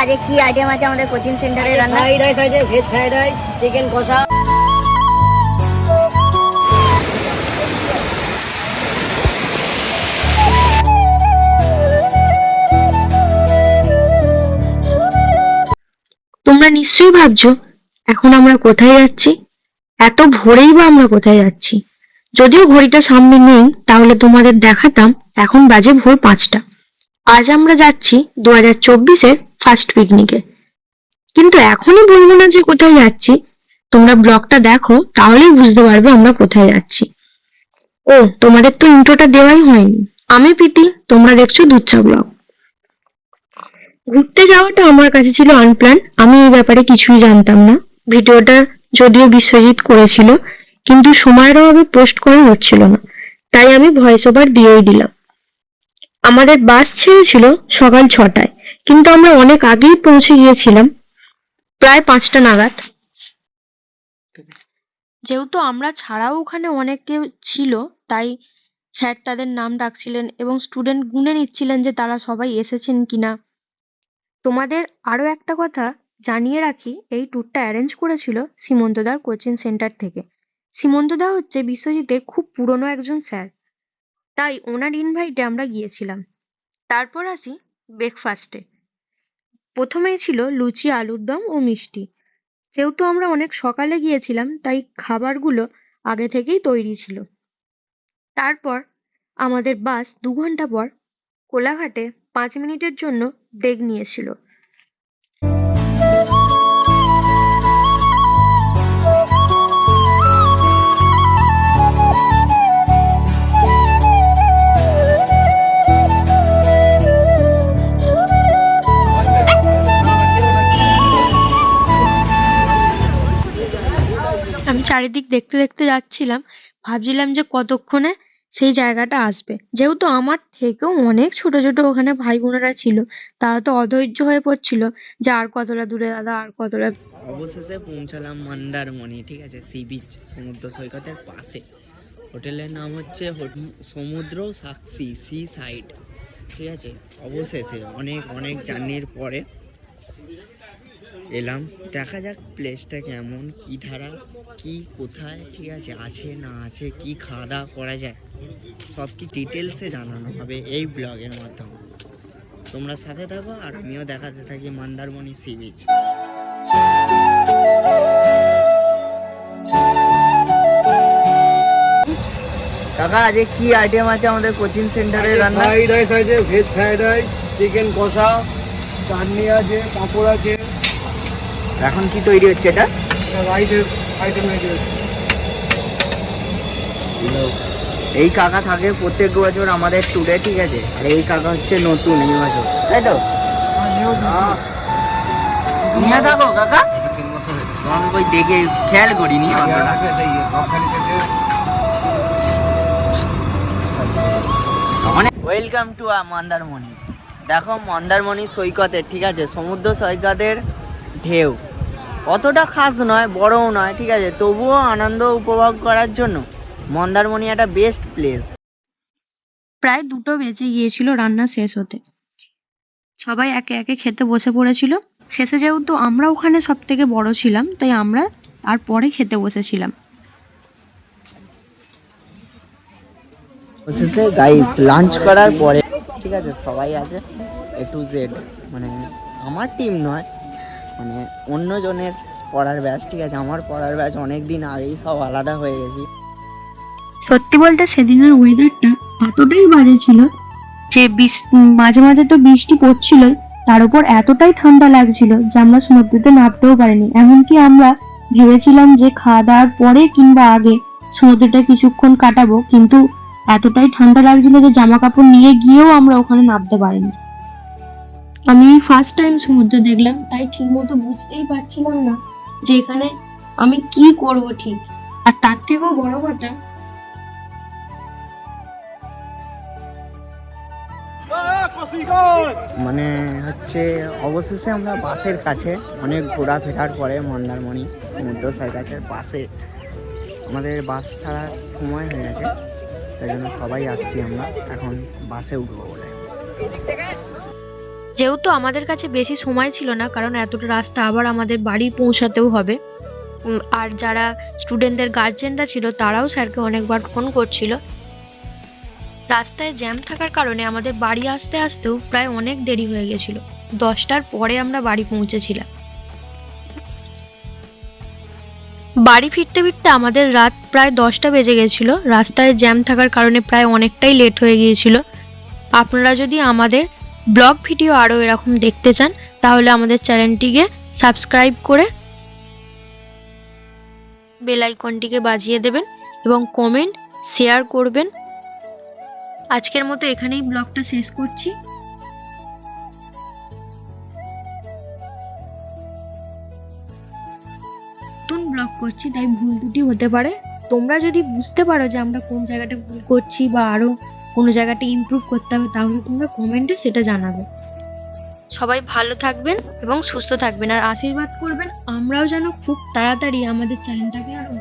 আজকে কি আইটেম আছে আমাদের কোচিং সেন্টারে রান্না? ফ্রাইড রাইস আছে, ভেজ ফ্রাইড রাইস, চিকেন কষা। তোমরা নিশ্চয়ই ভাবছো এখন আমরা কোথায় যাচ্ছি, এত ভোরেই বা আমরা কোথায় যাচ্ছি। যদিও ঘড়িটা সামনে নেই, তাহলে তোমাদের দেখাতাম এখন বাজে ভোর 5টা। আজ আমরা যাচ্ছি 2024-এর ফার্স্ট পিকনিকে। কিন্তু এখনই বলবো না যে কোথায় যাচ্ছি, তোমরা ব্লগটা দেখো তাহলেই বুঝতে পারবে আমরা কোথায় যাচ্ছি। ও তোমাদের তো ইন্ট্রোটা দেওয়াই হয়নি। আমি প্রীতি, তোমরা দেখছো দুচ্ছা ব্লগ। ঘুরতে যাওয়াটা আমার কাছে ছিল আনপ্ল্যান, আমি এই ব্যাপারে কিছুই জানতাম না। ভিডিওটা যদিও বিশ্বজিৎ করেছিল, কিন্তু সময়ের অভাবে পোস্ট করা হচ্ছিল না, তাই আমি ভয়েস ওভার দিয়েই দিলাম। আমাদের বাস ছেড়েছিল সকাল 6টায়, কিন্তু আমরা অনেক আগেই পৌঁছে গিয়েছিলাম, প্রায় 5টা নাগাদ। যেহেতু আমরা ছাড়াও ওখানে অনেকে ছিল, তাই স্যার তাদের নাম ডাকছিলেন এবং স্টুডেন্ট গুনে নিচ্ছিলেন যে তারা সবাই এসেছেন কিনা। তোমাদের আরো একটা কথা জানিয়ে রাখি, এই ট্যুরটা অ্যারেঞ্জ করেছিল সীমন্তদার কোচিং সেন্টার থেকে। সীমন্তদা হচ্ছে বিশ্বজিতের খুব পুরনো একজন স্যার, তাই ওনার ইনভাইটে আমরা গিয়েছিলাম। তারপর আসি ব্রেকফাস্টে। প্রথমেই ছিল লুচি, আলুর দম ও মিষ্টি। যেহেতু আমরা অনেক সকালে গিয়েছিলাম, তাই খাবারগুলো আগে থেকেই তৈরি ছিল। তারপর আমাদের বাস 2 ঘন্টা পর কোলাঘাটে 5 মিনিটের জন্য ব্রেক নিয়েছিল। আমি চারিদিক দেখতে দেখতে যাচ্ছিলাম, ভাবছিলাম যে কতক্ষণে সেই জায়গাটা আসবে। যেহেতু আমার থেকেও অনেক ছোট ছোট ওখানে ভাই বোনেরা ছিল, তারা তো অধৈর্য হয়ে পড়ছিল যে আর কতটা দূরে দাদা, আর কতটা। অবশেষে পৌঁছালাম মন্দারমণি, ঠিক আছে, সি বিচ, সমুদ্র সৈকতের পাশে। হোটেলের নাম হচ্ছে সমুদ্র সাক্ষী সি সাইড, ঠিক আছে। অবশেষে অনেক অনেক জার্নির পরে এলাম। দেখা যাক প্লেসটা কেমন, কি ধারা, কি কোথায়, ঠিক আছে, আছে না আছে, কি খাওয়া দাওয়া করা যায়, সব কি ডিটেলসে জানানো হবে এই ব্লগের মাধ্যমে। তোমরা সাথে থাকো আর আমিও দেখাতে থাকি মন্দারমণি সি বিচ। কাকা আজকে কি আইটেম আছে আমাদের কোচিং সেন্টারে রান্না? ফ্রাইড রাইস আছে, ভেজ ফ্রাইড রাইস, চিকেন কষা, চাটনি আছে, পাঁপড় আছে। এখন কি তৈরি হচ্ছে এটা? রাইসের আইটেম আছে। এই কাকা থাকে প্রত্যেক বছর আমাদের ট্যুরে, ঠিক আছে। আর এই কাকা হচ্ছে নতুন এই বছর, তাই তো? নিয়ে থাকো কাকা, আমি ওই দেখে খেয়াল করিনি। Welcome to Mandarmani. দেখো মন্দারমণি সৈকতের, ঠিক আছে, সমুদ্র সৈকতের ঢেউ অতটা খাস নয়, বড়ও নয়, ঠিক আছে, তবুও আনন্দ উপভোগ করার জন্য মন্দারমণি একটা বেস্ট প্লেস। প্রায় 2টো বেজে গিয়েছিল রান্না শেষ হতে। সবাই একে একে খেতে বসে পড়েছিল। শেষে যেহেতু আমরা ওখানে সব থেকে বড় ছিলাম, তাই আমরা তারপরে খেতে বসেছিলাম। অবশেষে গাইস লাঞ্চ করার পরে, ঠিক আছে, সবাই আছে এ টু জেড, মানে আমার টিম নয়, মানে অন্যজনের পড়ার ব্যাচ, ঠিক আছে। আমার পড়ার ব্যাচ অনেক দিন আগেই সব আলাদা হয়ে গেছি। সত্যি বলতে সেদিনের ওয়েদারটা এতটাই বাজে ছিল যে মাঝে মাঝে তো বৃষ্টি পড়ছিল, তার উপর এতটাই ঠান্ডা লাগছিল যে আমরা সমুদ্রতে নামতেও পারিনি। এমনকি আমরা ভেবেছিলাম যে খাওয়া দাওয়ার পরে কিংবা আগে সমুদ্রটা কিছুক্ষণ কাটাবো, কিন্তু এতটাই ঠান্ডা লাগছিল যে জামা কাপড় নিয়ে গিয়েও আমরা ওখানে নামতে পারিনি। আমি ফার্স্ট টাইম সমুদ্র দেখলাম, তাই ঠিক মতো বুঝতেই পারছিলাম না যে এখানে আমি কি করব ঠিক। আর তার থেকেও বড় কথা, মানে হচ্ছে অবশেষে আমরা বাসের কাছে, অনেক ঘোরাফেরার পরে মন্দারমণি সমুদ্র সৈকতের পাশে। আমাদের বাস ছাড়ার সময় হয়ে গেছে, তাই জন্য সবাই আসছি আমরা এখন বাসে উঠবো বলে। যেহেতু আমাদের কাছে বেশি সময় ছিল না, কারণ এতটা রাস্তা আবার আমাদের বাড়ি পৌঁছাতেও হবে, আর যারা স্টুডেন্টদের গার্জেনরা ছিল তারাও স্যারকে অনেকবার ফোন করছিল। রাস্তায় জ্যাম থাকার কারণে আমাদের বাড়ি আসতে আসতেও প্রায় অনেক দেরি হয়ে গেছিল। 10টার পরে আমরা বাড়ি পৌঁছেছিলাম। বাড়ি ফিরতে ফিরতে আমাদের রাত প্রায় 10টা বেজে গেছিল। রাস্তায় জ্যাম থাকার কারণে প্রায় অনেকটাই লেট হয়ে গিয়েছিল। আপনারা যদি আমাদের ব্লগ ভিডিও আরও এরকম দেখতে চান তাহলে আমাদের চ্যানেলটিকে সাবস্ক্রাইব করে বেল আইকনটিকে বাজিয়ে দেবেন এবং কমেন্ট শেয়ার করবেন। আজকের মতো এখানেই ব্লগটা শেষ করছি। নতুন ব্লগ করছি তাই ভুল ত্রুটি হতে পারে। তোমরা যদি বুঝতে পারো যে আমরা কোন জায়গাটা ভুল করছি বা আরো কোনো জায়গাটা ইমপ্রুভ করতে হবে তাহলে তোমরা কমেন্টে সেটা জানাবে। সবাই ভালো থাকবেন এবং সুস্থ থাকবেন আর আশীর্বাদ করবেন আমরাও যেন খুব তাড়াতাড়ি আমাদের চ্যানেলটাকে আরো